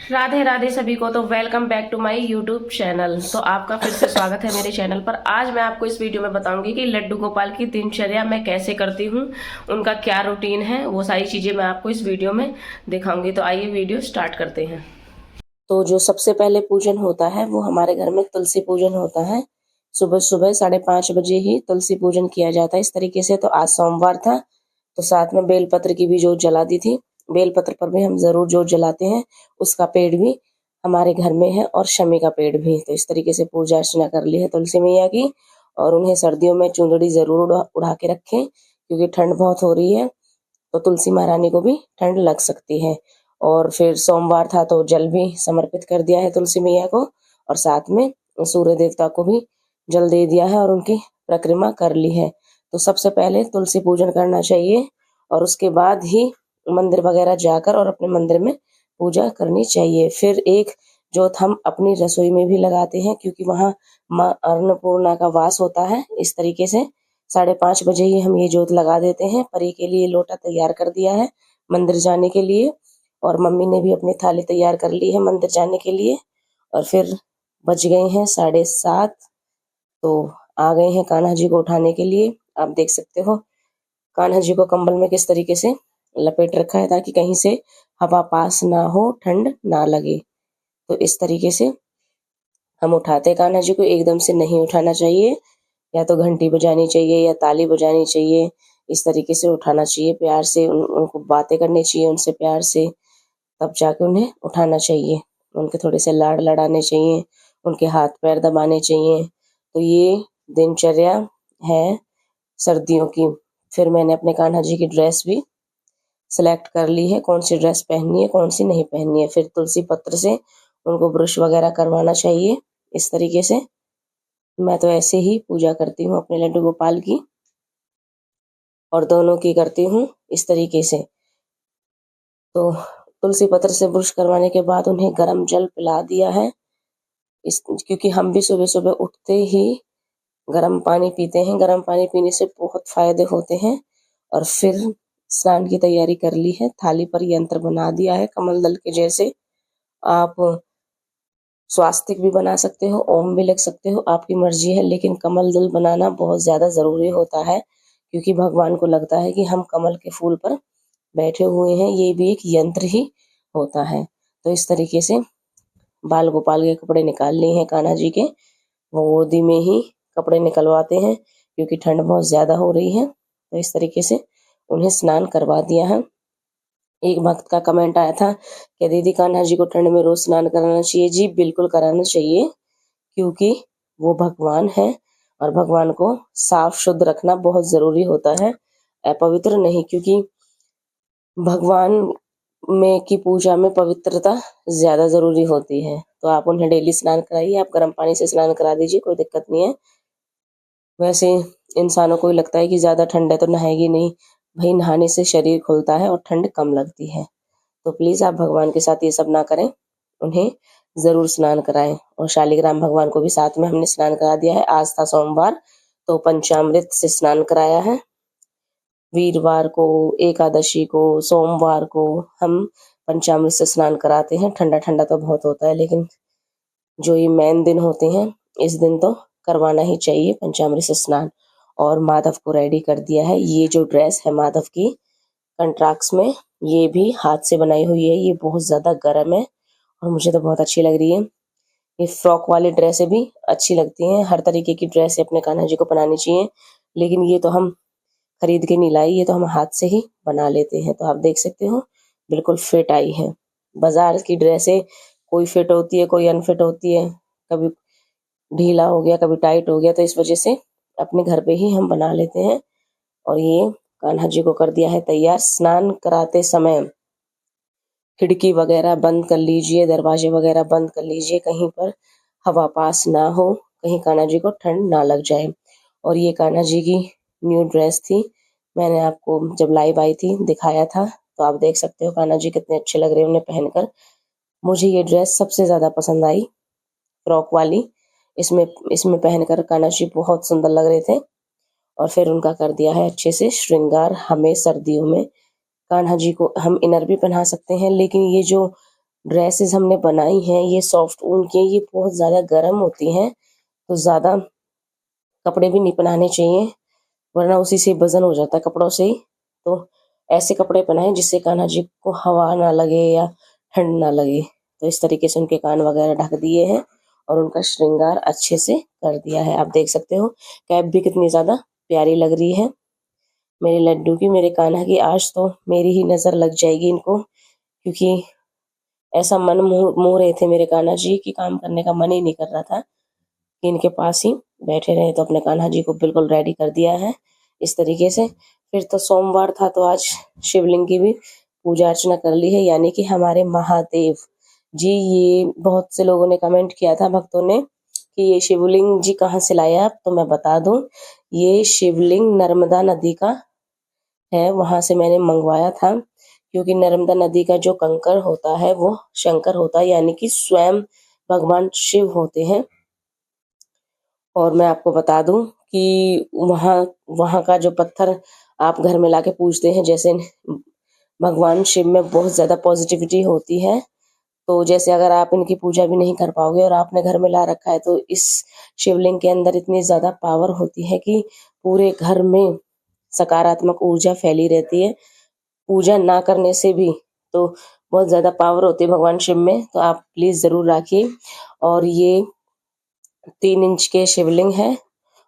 राधे राधे सभी को। तो welcome back to my YouTube channel. तो आपका फिर से स्वागत है मेरे चैनल पर। आज मैं आपको इस वीडियो में बताऊंगी कि लड्डू गोपाल की दिनचर्या मैं कैसे करती हूँ, उनका क्या रूटीन है, वो सारी चीज़ें मैं आपको इस वीडियो में दिखाऊंगी। तो आइए वीडियो स्टार्ट करते हैं। तो जो सबसे पहले पूजन होता है वो हमारे घर में तुलसी पूजन होता है। सुबह सुबह 5:30 बजे ही तुलसी पूजन किया जाता है इस तरीके से। तो आज सोमवार था तो साथ में बेलपत्र की भी जोत जला दी थी। बेलपत्र पर भी हम जरूर जोत जलाते हैं। उसका पेड़ भी हमारे घर में है और शमी का पेड़ भी। तो इस तरीके से पूजा अर्चना कर ली है तुलसी मैया की। और उन्हें सर्दियों में चुंदड़ी जरूर उड़ा के रखें, क्योंकि ठंड बहुत हो रही है तो तुलसी महारानी को भी ठंड लग सकती है। और फिर सोमवार था तो जल भी समर्पित कर दिया है तुलसी मैया को, और साथ में सूर्य देवता को भी जल दे दिया है और उनकी परिक्रमा कर ली है। तो सबसे पहले तुलसी पूजन करना चाहिए और उसके बाद ही मंदिर वगैरह जाकर और अपने मंदिर में पूजा करनी चाहिए। फिर एक जोत हम अपनी रसोई में भी लगाते हैं, क्योंकि वहाँ माँ अन्नपूर्णा का वास होता है। इस तरीके से 5:30 बजे ही हम ये जोत लगा देते हैं। परी के लिए लोटा तैयार कर दिया है मंदिर जाने के लिए, और मम्मी ने भी अपनी थाली तैयार कर ली है मंदिर जाने के लिए। और फिर बज गए हैं 7:30, तो आ गए हैं कान्हा जी को उठाने के लिए। आप देख सकते हो कान्हा जी को कंबल में किस तरीके से लपेट रखा है, ताकि कहीं से हवा पास ना हो, ठंड ना लगे। तो इस तरीके से हम उठाते हैं कान्हा जी को। एकदम से नहीं उठाना चाहिए, या तो घंटी बजानी चाहिए या ताली बजानी चाहिए। इस तरीके से उठाना चाहिए, प्यार से उनको बातें करनी चाहिए उनसे प्यार से, तब जाके उन्हें उठाना चाहिए। उनके थोड़े से लाड़ लड़ाने चाहिए, उनके हाथ पैर दबाने चाहिए। तो ये दिनचर्या है सर्दियों की। फिर मैंने अपने कान्हा जी की ड्रेस भी सिलेक्ट कर ली है, कौन सी ड्रेस पहननी है कौन सी नहीं पहननी है। फिर तुलसी पत्र से उनको ब्रश वगैरह करवाना चाहिए। इस तरीके से मैं तो ऐसे ही पूजा करती हूँ अपने लड्डू गोपाल की, और दोनों की करती हूँ इस तरीके से। तो तुलसी पत्र से ब्रश करवाने के बाद उन्हें गर्म जल पिला दिया है। क्योंकि हम भी सुबह सुबह उठते ही गर्म पानी पीते हैं। गर्म पानी पीने से बहुत फायदे होते हैं। और फिर स्नान की तैयारी कर ली है। थाली पर यंत्र बना दिया है कमल दल के जैसे। आप स्वास्तिक भी बना सकते हो, ओम भी लिख सकते हो, आपकी मर्जी है। लेकिन कमल दल बनाना बहुत ज्यादा जरूरी होता है, क्योंकि भगवान को लगता है कि हम कमल के फूल पर बैठे हुए हैं। ये भी एक यंत्र ही होता है। तो इस तरीके से बाल गोपाल के कपड़े निकाल लिए हैं कान्हा जी के। वो गोदी में ही कपड़े निकलवाते हैं, क्योंकि ठंड बहुत ज्यादा हो रही है। तो इस तरीके से उन्हें स्नान करवा दिया है। एक भक्त का कमेंट आया था कि दीदी कान्हा जी को ठंड में रोज स्नान कराना चाहिए। जी बिल्कुल कराना चाहिए, क्योंकि वो भगवान है और भगवान को साफ शुद्ध रखना बहुत जरूरी होता है, अपवित्र नहीं। क्योंकि भगवान में की पूजा में पवित्रता ज्यादा जरूरी होती है। तो आप उन्हें डेली स्नान कराइए, आप गर्म पानी से स्नान करा दीजिए, कोई दिक्कत नहीं है। वैसे इंसानों को लगता है कि ज्यादा ठंड है तो नहाएगी नहीं। भाई, नहाने से शरीर खुलता है और ठंड कम लगती है। तो प्लीज आप भगवान के साथ ये सब ना करें, उन्हें जरूर स्नान कराएं। और शालिग्राम भगवान को भी साथ में हमने स्नान करा दिया है। आज था सोमवार तो पंचामृत से स्नान कराया है। वीरवार को, एकादशी को, सोमवार को हम पंचामृत से स्नान कराते हैं। ठंडा ठंडा तो बहुत होता है, लेकिन जो ये मेन दिन होते हैं इस दिन तो करवाना ही चाहिए पंचामृत से स्नान। और माधव को रेडी कर दिया है। ये जो ड्रेस है माधव की कंट्राक्ट्स में, ये भी हाथ से बनाई हुई है। ये बहुत ज्यादा गर्म है और मुझे तो बहुत अच्छी लग रही है। ये फ्रॉक वाली ड्रेसें भी अच्छी लगती हैं। हर तरीके की ड्रेस अपने कान्हा जी को बनानी चाहिए, लेकिन ये तो हम खरीद के नहीं लाई, ये तो हम हाथ से ही बना लेते हैं। तो आप देख सकते हो बिल्कुल फिट आई है। बाजार की ड्रेसें कोई फिट होती है कोई अनफिट होती है, कभी ढीला हो गया कभी टाइट हो गया। तो इस वजह से अपने घर पे ही हम बना लेते हैं। और ये कान्हा जी को कर दिया है तैयार। स्नान कराते समय खिड़की वगैरह बंद कर लीजिए, दरवाजे वगैरह बंद कर लीजिए, कहीं पर हवा पास ना हो, कहीं कान्हा जी को ठंड ना लग जाए। और ये कान्हा जी की न्यू ड्रेस थी, मैंने आपको जब लाइव आई थी दिखाया था। तो आप देख सकते हो कान्हा जी कितने अच्छे लग रहे हैं उन्हें पहनकर। मुझे ये ड्रेस सबसे ज्यादा पसंद आई, फ्रॉक वाली। इसमें इसमें पहनकर कान्हा जी बहुत सुंदर लग रहे थे। और फिर उनका कर दिया है अच्छे से श्रृंगार। हमें सर्दियों में कान्हा जी को हम इनर भी पहना सकते हैं, लेकिन ये जो ड्रेसेस हमने बनाई हैं ये सॉफ्ट ऊन की, ये बहुत ज़्यादा गर्म होती हैं, तो ज़्यादा कपड़े भी नहीं पहनाने चाहिए, वरना उसी से वजन हो जाता है कपड़ों से ही। तो ऐसे कपड़े पहनाएं जिससे कान्हा जी को हवा ना लगे या ठंड ना लगे। तो इस तरीके से उनके कान वगैरह ढक दिए हैं और उनका श्रृंगार अच्छे से कर दिया है। आप देख सकते हो कैप भी कितनी ज़्यादा प्यारी लग रही है मेरे लड्डू की, मेरे कान्हा की। आज तो मेरी ही नज़र लग जाएगी इनको, क्योंकि ऐसा मन मोह रहे थे मेरे कान्हा जी की काम करने का मन ही नहीं कर रहा था कि इनके पास ही बैठे रहे। तो अपने कान्हा जी को बिल्कुल रेडी कर दिया है इस तरीके से। फिर तो सोमवार था तो आज शिवलिंग की भी पूजा अर्चना कर ली है, यानी कि हमारे महादेव जी। ये बहुत से लोगों ने कमेंट किया था भक्तों ने कि ये शिवलिंग जी कहाँ से लाए आप, तो मैं बता दूं ये शिवलिंग नर्मदा नदी का है, वहां से मैंने मंगवाया था। क्योंकि नर्मदा नदी का जो कंकर होता है वो शंकर होता है, यानी कि स्वयं भगवान शिव होते हैं। और मैं आपको बता दूं कि वहाँ वहाँ का जो पत्थर आप घर में लाके पूजते हैं, जैसे भगवान शिव में बहुत ज़्यादा पॉजिटिविटी होती है, तो जैसे अगर आप इनकी पूजा भी नहीं कर पाओगे और आपने घर में ला रखा है, तो इस शिवलिंग के अंदर इतनी ज़्यादा पावर होती है कि पूरे घर में सकारात्मक ऊर्जा फैली रहती है। पूजा ना करने से भी तो बहुत ज़्यादा पावर होती है भगवान शिव में, तो आप प्लीज़ ज़रूर रखिए। और ये 3 इंच के शिवलिंग है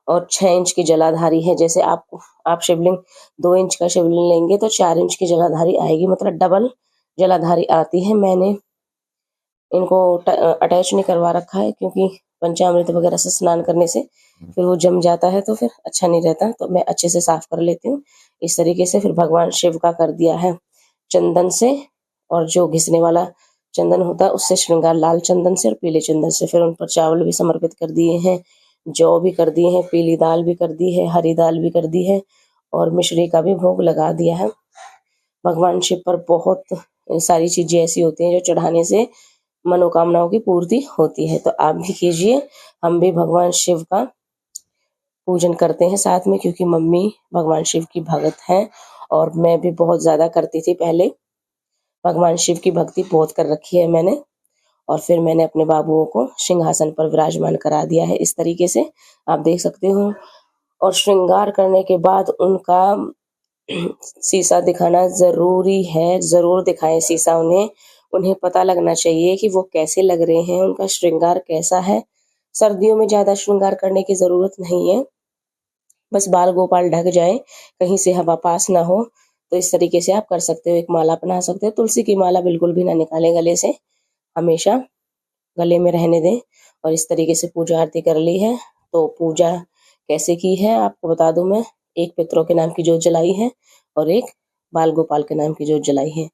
और 6 इंच की जलाधारी है। जैसे आप शिवलिंग 2 इंच का शिवलिंग लेंगे तो 4 इंच की जलाधारी आएगी, मतलब डबल जलाधारी आती है। मैंने इनको अटैच नहीं करवा रखा है, क्योंकि पंचामृत वगैरह से स्नान करने से फिर वो जम जाता है तो फिर अच्छा नहीं रहता, तो मैं अच्छे से साफ कर लेती हूँ इस तरीके से। फिर भगवान शिव का कर दिया है चंदन से, और जो घिसने वाला चंदन होता है उससे श्रृंगार, लाल चंदन से और पीले चंदन से। फिर उन पर चावल भी समर्पित कर दिए हैं, जौ भी कर दिए हैं, पीली दाल भी कर दी है, हरी दाल भी कर दी है, और मिश्री का भी भोग लगा दिया है। भगवान शिव पर बहुत सारी चीजें ऐसी होती हैं जो चढ़ाने से मनोकामनाओं की पूर्ति होती है, तो आप भी कीजिए। हम भी भगवान शिव का पूजन करते हैं साथ में, क्योंकि मम्मी भगवान शिव की भक्त हैं और मैं भी बहुत ज़्यादा करती थी पहले। भगवान शिव की भक्ति बहुत कर रखी है मैंने। और फिर मैंने अपने बाबुओं को सिंहासन पर विराजमान करा दिया है इस तरीके से, आप देख सकते हो। और श्रृंगार करने के बाद उनका शीशा दिखाना ज़रूरी है, ज़रूर दिखाएं शीशा उन्हें। उन्हें पता लगना चाहिए कि वो कैसे लग रहे हैं, उनका श्रृंगार कैसा है। सर्दियों में ज़्यादा श्रृंगार करने की ज़रूरत नहीं है, बस बाल गोपाल ढक जाए, कहीं से हवा पास ना हो, तो इस तरीके से आप कर सकते हो। एक माला बना सकते हो, तुलसी की माला बिल्कुल भी ना निकालें गले से, हमेशा गले में रहने दें। और इस तरीके से पूजा आरती कर ली है। तो पूजा कैसे की है आपको बता दूं मैं। एक पितरों के नाम की जोत जलाई है और एक बाल गोपाल के नाम की जोत जलाई है।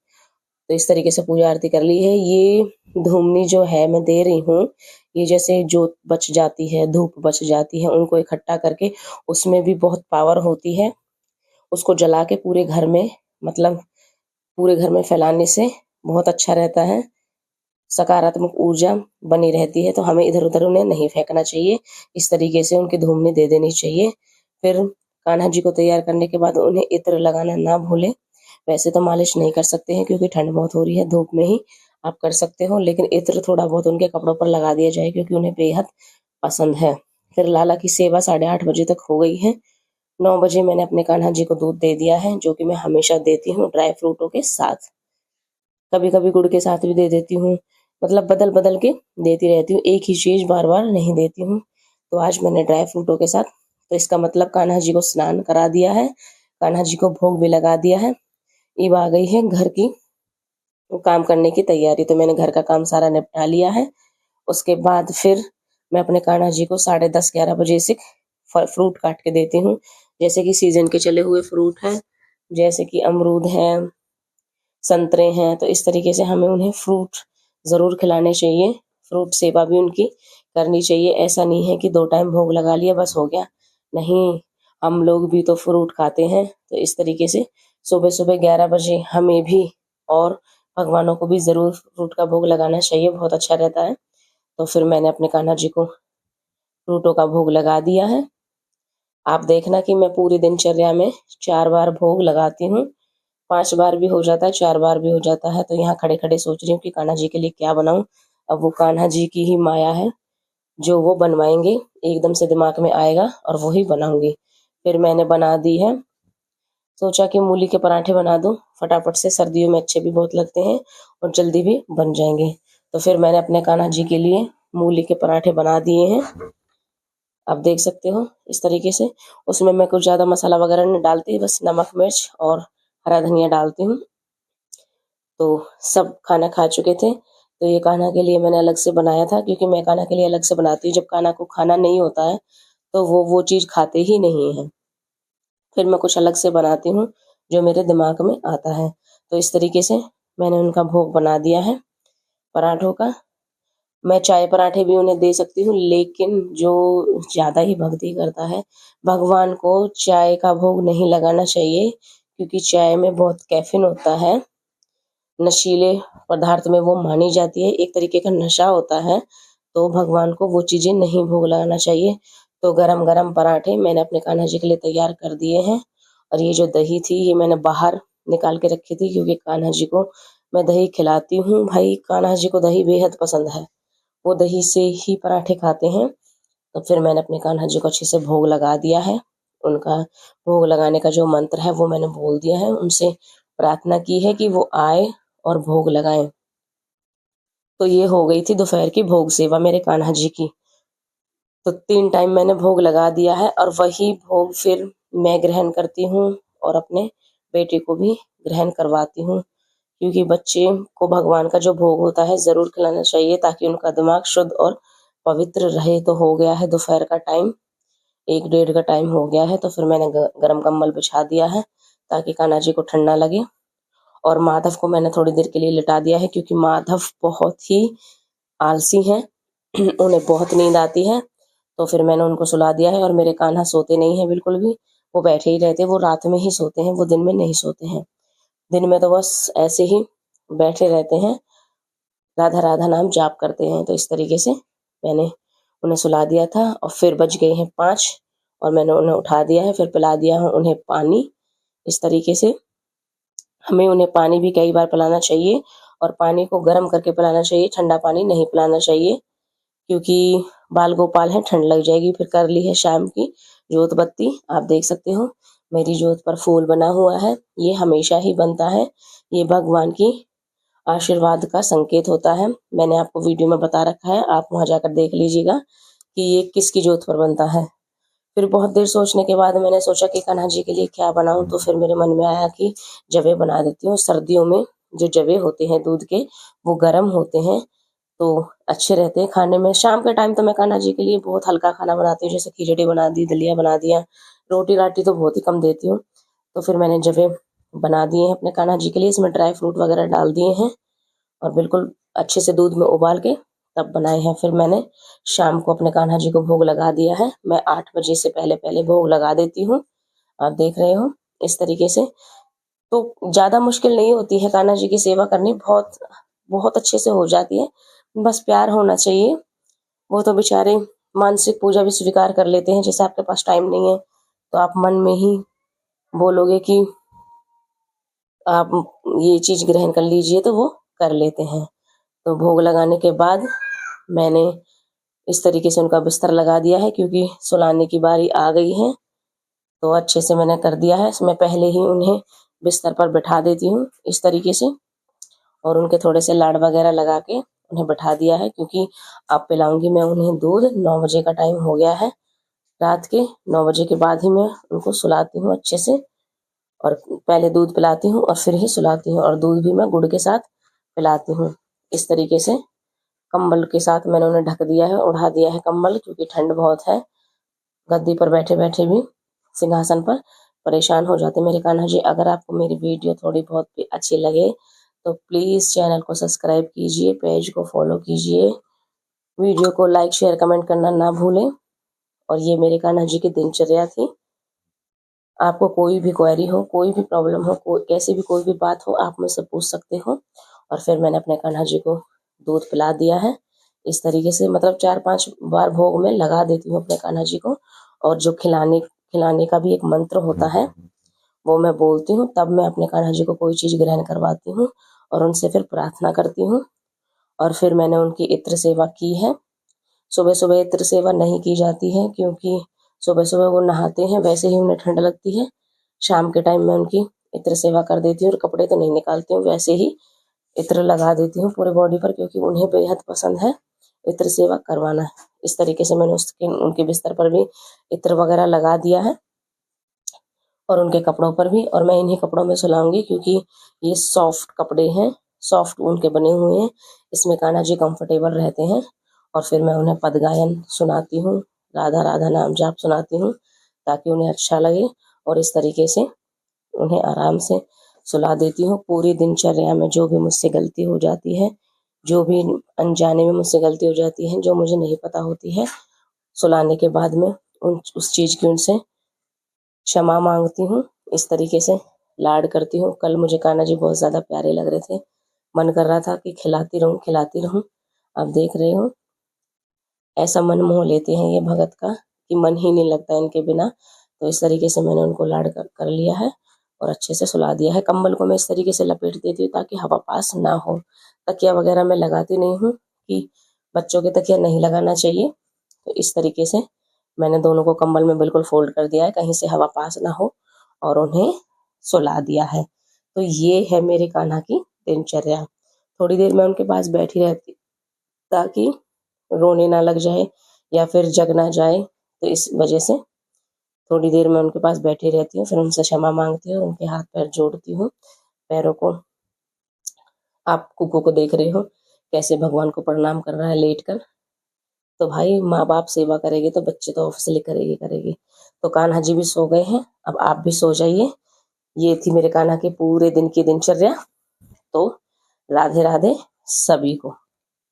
तो इस तरीके से पूजा आरती कर ली है। ये धूमनी जो है मैं दे रही हूँ, ये जैसे जोत बच जाती है, धूप बच जाती है, उनको इकट्ठा करके उसमें भी बहुत पावर होती है। उसको जला के पूरे घर में, मतलब पूरे घर में फैलाने से बहुत अच्छा रहता है, सकारात्मक ऊर्जा बनी रहती है। तो हमें इधर उधर उन्हें नहीं फेंकना चाहिए, इस तरीके से उनकी धूमनी दे देनी चाहिए। फिर कान्हा जी को तैयार करने के बाद उन्हें इत्र लगाना ना भूलें। वैसे तो मालिश नहीं कर सकते हैं क्योंकि ठंड बहुत हो रही है, धूप में ही आप कर सकते हो, लेकिन इत्र थोड़ा बहुत उनके कपड़ों पर लगा दिया जाए क्योंकि उन्हें बेहद पसंद है। फिर लाला की सेवा 8:30 बजे तक हो गई है। 9 बजे मैंने अपने कान्हा जी को दूध दे दिया है, जो कि मैं हमेशा देती हूँ ड्राई फ्रूटों के साथ, कभी कभी गुड़ के साथ भी दे देती हूँ, मतलब बदल बदल के देती रहती हूँ, एक ही चीज बार बार नहीं देती हूँ। तो आज मैंने ड्राई फ्रूटों के साथ, तो इसका मतलब कान्हा जी को स्नान करा दिया है, कान्हा जी को भोग भी लगा दिया है। अब आ गई है घर की काम करने की तैयारी। तो मैंने घर का काम सारा निपटा लिया है। उसके बाद फिर मैं अपने कान्हा जी को 10:30-11 बजे से फ्रूट काट के देती हूँ, जैसे कि सीजन के चले हुए फ्रूट हैं, जैसे कि अमरूद हैं, संतरे हैं। तो इस तरीके से हमें उन्हें फ्रूट ज़रूर खिलाने चाहिए, फ्रूट सेवा भी उनकी करनी चाहिए। ऐसा नहीं है कि 2 टाइम भोग लगा लिया बस हो गया, नहीं, हम लोग भी तो फ्रूट खाते हैं। तो इस तरीके से सुबह सुबह 11 बजे हमें भी और भगवानों को भी ज़रूर फ्रूट का भोग लगाना चाहिए, बहुत अच्छा रहता है। तो फिर मैंने अपने कान्हा जी को फ्रूटों का भोग लगा दिया है। आप देखना कि मैं पूरी दिनचर्या में 4 बार भोग लगाती हूँ, 5 बार भी हो जाता है, 4 बार भी हो जाता है। तो यहाँ खड़े खड़े सोच रही हूँ कि कान्हा जी के लिए क्या बनाऊं। अब वो कान्हा जी की ही माया है, जो वो बनवाएंगे एकदम से दिमाग में आएगा और वो ही बनाऊंगी। फिर मैंने बना दी है, सोचा कि मूली के पराठे बना दूं फटाफट से, सर्दियों में अच्छे भी बहुत लगते हैं और जल्दी भी बन जाएंगे। तो फिर मैंने अपने कान्हा जी के लिए मूली के पराठे बना दिए हैं। आप देख सकते हो इस तरीके से। उसमें मैं कुछ ज़्यादा मसाला वगैरह नहीं डालती, बस नमक मिर्च और हरा धनिया डालती हूँ। तो सब खाना खा चुके थे, तो ये कान्हा के लिए मैंने अलग से बनाया था, क्योंकि मैं कान्हा के लिए अलग से बनाती हूँ। जब कान्हा को खाना नहीं होता है तो वो चीज़ खाते ही नहीं है। फिर मैं कुछ अलग से बनाती हूँ जो मेरे दिमाग में आता है। तो इस तरीके से मैंने उनका भोग बना दिया है पराठों का। मैं चाय पराठे भी उन्हें दे सकती हूँ, लेकिन जो ज़्यादा ही भक्ति करता है, भगवान को चाय का भोग नहीं लगाना चाहिए, क्योंकि चाय में बहुत कैफीन होता है, नशीले पदार्थ में वो मानी जाती है, एक तरीके का नशा होता है। तो भगवान को वो चीज़ें नहीं भोग लगाना चाहिए। तो गरम गरम पराठे मैंने अपने कान्हा जी के लिए तैयार कर दिए हैं। और ये जो दही थी ये मैंने बाहर निकाल के रखी थी, क्योंकि कान्हा जी को मैं दही खिलाती हूँ। भाई कान्हा जी को दही बेहद पसंद है, वो दही से ही पराठे खाते हैं। तो फिर मैंने अपने कान्हा जी को अच्छे से भोग लगा दिया है। उनका भोग लगाने का जो मंत्र है वो मैंने बोल दिया है, उनसे प्रार्थना की है कि वो आए और भोग लगाएं। तो ये हो गई थी दोपहर की भोग सेवा मेरे कान्हा जी की। तो 3 टाइम मैंने भोग लगा दिया है, और वही भोग फिर मैं ग्रहण करती हूँ और अपने बेटे को भी ग्रहण करवाती हूँ, क्योंकि बच्चे को भगवान का जो भोग होता है ज़रूर खिलाना चाहिए, ताकि उनका दिमाग शुद्ध और पवित्र रहे। तो हो गया है दोपहर का टाइम, 1 डेढ़ का टाइम हो गया है। तो फिर मैंने गरम कंबल बिछा दिया है ताकि कान्हा जी को ठंडा लगे। और माधव को मैंने थोड़ी देर के लिए लिटा दिया है, क्योंकि माधव बहुत ही आलसी हैं, उन्हें बहुत नींद आती है। तो फिर मैंने उनको सुला दिया है। और मेरे कान्हा सोते नहीं हैं बिल्कुल भी, वो बैठे ही रहते हैं, वो रात में ही सोते हैं, वो दिन में नहीं सोते हैं। दिन में तो बस ऐसे ही बैठे रहते हैं, राधा राधा नाम जाप करते हैं। तो इस तरीके से मैंने उन्हें सुला दिया था। और फिर बज गए हैं 5 और मैंने उन्हें उठा दिया है, फिर पिला दिया है उन्हें पानी। इस तरीके से हमें उन्हें पानी भी कई बार पिलाना चाहिए, और पानी को गर्म करके पिलाना चाहिए, ठंडा पानी नहीं पिलाना चाहिए, क्योंकि बाल गोपाल है, ठंड लग जाएगी। फिर कर ली है शाम की जोत बत्ती, आप देख सकते हो मेरी जोत पर फूल बना हुआ है, ये हमेशा ही बनता है, ये भगवान की आशीर्वाद का संकेत होता है। मैंने आपको वीडियो में बता रखा है, आप वहां जाकर देख लीजिएगा कि ये किसकी जोत पर बनता है। फिर बहुत देर सोचने के बाद मैंने सोचा कि कान्हा जी के लिए क्या बनाऊं। तो फिर मेरे मन में आया कि जवे बना देती हूँ। सर्दियों में जो जवे होते हैं दूध के, वो गर्म होते हैं, तो अच्छे रहते हैं खाने में। शाम के टाइम तो मैं कान्हा जी के लिए बहुत हल्का खाना बनाती हूँ, जैसे खिचड़ी बना दी, दलिया बना दिया, रोटी राटी तो बहुत ही कम देती हूँ। तो फिर मैंने जवे बना दिए हैं अपने कान्हा जी के लिए, इसमें ड्राई फ्रूट वगैरह डाल दिए हैं, और बिल्कुल अच्छे से दूध में उबाल के तब बनाए हैं। फिर मैंने शाम को अपने कान्हा जी को भोग लगा दिया है। मैं 8 बजे से पहले पहले भोग लगा देती हूँ, आप देख रहे हो इस तरीके से। तो ज़्यादा मुश्किल नहीं होती है कान्हा जी की सेवा करनी, बहुत बहुत अच्छे से हो जाती है, बस प्यार होना चाहिए। वो तो बेचारे मानसिक पूजा भी स्वीकार कर लेते हैं। जैसे आपके पास टाइम नहीं है तो आप मन में ही बोलोगे कि आप ये चीज़ ग्रहण कर लीजिए, तो वो कर लेते हैं। तो भोग लगाने के बाद मैंने इस तरीके से उनका बिस्तर लगा दिया है, क्योंकि सुलाने की बारी आ गई है। तो अच्छे से मैंने कर दिया है, मैं पहले ही उन्हें बिस्तर पर बिठा देती हूँ इस तरीके से, और उनके थोड़े से लाड़ वगैरह लगा के उन्हें बिठा दिया है, क्योंकि अब पिलाऊंगी मैं उन्हें दूध। 9 बजे का टाइम हो गया है, रात के 9 बजे के बाद ही मैं उनको सुलाती हूँ अच्छे से, और पहले दूध पिलाती हूँ और फिर ही सुलाती हूँ, और दूध भी मैं गुड़ के साथ पिलाती हूँ। इस तरीके से कंबल के साथ मैंने उन्हें ढक दिया है, उड़ा दिया है कंबल, क्योंकि ठंड बहुत है। गद्दी पर बैठे बैठे भी सिंहासन पर परेशान हो जाते मेरे कान्हा जी। अगर आपको मेरी वीडियो थोड़ी बहुत भी अच्छी लगे तो प्लीज़ चैनल को सब्सक्राइब कीजिए, पेज को फॉलो कीजिए, वीडियो को लाइक शेयर कमेंट करना ना भूलें। और ये मेरे कान्हा जी की दिनचर्या थी। आपको कोई भी क्वेरी हो, कोई भी प्रॉब्लम हो, कैसी भी कोई भी बात हो, आप मुझसे पूछ सकते हो। और फिर मैंने अपने कान्हा जी को दूध पिला दिया है इस तरीके से, मतलब 4-5 बार भोग में लगा देती हूँ अपने कान्हा जी को। और जो खिलाने खिलाने का भी एक मंत्र होता है, वो मैं बोलती हूँ, तब मैं अपने कान्हा जी को कोई चीज़ ग्रहण करवाती हूँ और उनसे फिर प्रार्थना करती हूँ। और फिर मैंने उनकी इत्र सेवा की है। सुबह सुबह इत्र सेवा नहीं की जाती है क्योंकि सुबह सुबह वो नहाते हैं, वैसे ही उन्हें ठंड लगती है। शाम के टाइम मैं उनकी इत्र सेवा कर देती हूँ और कपड़े तो नहीं निकालती हूँ, वैसे ही इत्र लगा देती हूँ पूरे बॉडी पर, क्योंकि उन्हें बेहद पसंद है इत्र सेवा करवाना। इस तरीके से मैंने उनके बिस्तर पर भी इत्र वगैरह लगा दिया है और उनके कपड़ों पर भी। और मैं इन्हीं कपड़ों में सुलाऊंगी क्योंकि ये सॉफ्ट कपड़े हैं, सॉफ्ट ऊन के बने हुए हैं, इसमें कान्हा जी कंफर्टेबल रहते हैं। और फिर मैं उन्हें पद गायन सुनाती हूँ, राधा राधा नाम जाप सुनाती हूँ ताकि उन्हें अच्छा लगे, और इस तरीके से उन्हें आराम से सुला देती हूँ। पूरी दिनचर्या में जो भी मुझसे गलती हो जाती है, जो भी अनजाने में मुझसे गलती हो जाती है, जो मुझे नहीं पता होती है, सुलाने के बाद में उस चीज़ की उनसे क्षमा मांगती हूँ। इस तरीके से लाड करती हूँ। कल मुझे कान्हा जी बहुत ज़्यादा प्यारे लग रहे थे, मन कर रहा था कि खिलाती रहूँ। अब देख रहे हो, ऐसा मन मोह लेते हैं ये भगत का कि मन ही नहीं लगता इनके बिना। तो इस तरीके से मैंने उनको लाड कर लिया है और अच्छे से सुला दिया है। कंबल को मैं इस तरीके से लपेट देती हूँ ताकि हवा पास ना हो। तकिया वगैरह मैं लगाती नहीं हूँ कि बच्चों के तकिया नहीं लगाना चाहिए। तो इस तरीके से मैंने दोनों को कंबल में बिल्कुल फोल्ड कर दिया है, कहीं से हवा पास ना हो, और उन्हें सुला दिया है। तो ये है मेरे कान्हा की दिनचर्या। थोड़ी देर मैं उनके पास बैठी रहती ताकि रोने ना लग जाए या फिर जग ना जाए, तो इस वजह से थोड़ी देर मैं उनके पास बैठी रहती हूँ। फिर उनसे क्षमा मांगती हूँ, उनके हाथ पैर जोड़ती हूँ। पैरों को, आप कुकू को देख रहे हो कैसे भगवान को प्रणाम कर रहा है लेट कर। तो भाई माँ बाप सेवा करेंगे तो बच्चे तो ऑब्वियसली करेगी। तो कान्हा जी भी सो गए हैं, अब आप भी सो जाइए। ये थी मेरे कान्हा के पूरे दिन की दिनचर्या। तो राधे राधे सभी को।